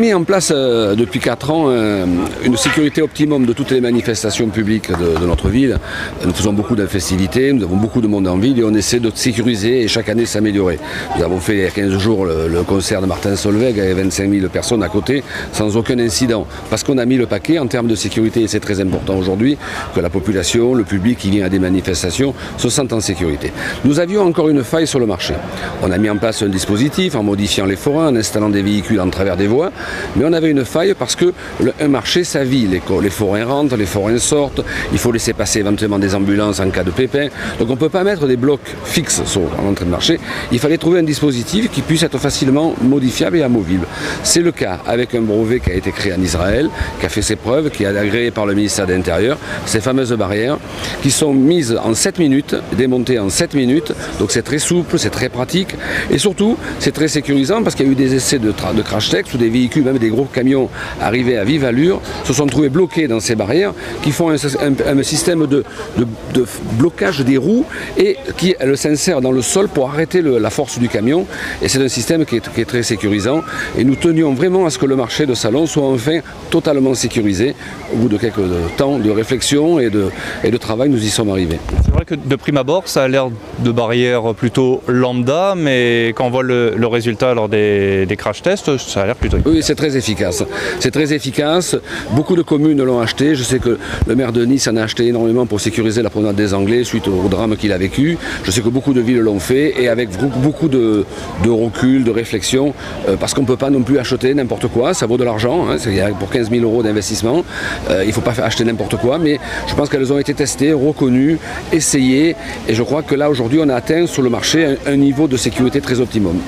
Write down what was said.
Mis en place depuis 4 ans une sécurité optimum de toutes les manifestations publiques de notre ville. Nous faisons beaucoup de festivités, nous avons beaucoup de monde en ville et on essaie de sécuriser et chaque année s'améliorer. Nous avons fait il y a 15 jours le concert de Martin Solveig avec 25 000 personnes à côté sans aucun incident. Parce qu'on a mis le paquet en termes de sécurité et c'est très important aujourd'hui que la population, le public qui vient à des manifestations se sente en sécurité. Nous avions encore une faille sur le marché. On a mis en place un dispositif en modifiant les forains, en installant des véhicules en travers des voies. Mais on avait une faille parce que un marché, ça vit. Les forains rentrent, les forains sortent. Il faut laisser passer éventuellement des ambulances en cas de pépin. Donc on ne peut pas mettre des blocs fixes à l'entrée de marché. Il fallait trouver un dispositif qui puisse être facilement modifiable et amovible. C'est le cas avec un brevet qui a été créé en Israël, qui a fait ses preuves, qui est agréé par le ministère de l'Intérieur. Ces fameuses barrières qui sont mises en 7 minutes, démontées en 7 minutes. Donc c'est très souple, c'est très pratique. Et surtout, c'est très sécurisant parce qu'il y a eu des essais de crash test où des véhicules, même des gros camions arrivés à vive allure, se sont trouvés bloqués dans ces barrières qui font un système de blocage des roues et qui s'insèrent dans le sol pour arrêter la force du camion. Et c'est un système qui est très sécurisant. Et nous tenions vraiment à ce que le marché de Salon soit enfin totalement sécurisé. Au bout de quelques temps de réflexion et de travail, nous y sommes arrivés. C'est vrai que de prime abord, ça a l'air de barrières plutôt lambda, mais quand on voit le résultat lors des crash tests, ça a l'air plutôt... Oui, c'est très efficace. C'est très efficace. Beaucoup de communes l'ont acheté. Je sais que le maire de Nice en a acheté énormément pour sécuriser la promenade des Anglais suite au drame qu'il a vécu. Je sais que beaucoup de villes l'ont fait et avec beaucoup de recul, de réflexion, parce qu'on ne peut pas non plus acheter n'importe quoi. Ça vaut de l'argent. Hein, pour 15 000 € d'investissement. Il ne faut pas acheter n'importe quoi, mais je pense qu'elles ont été testées, reconnues, essayées. Et je crois que là, aujourd'hui, on a atteint sur le marché un niveau de sécurité très optimum.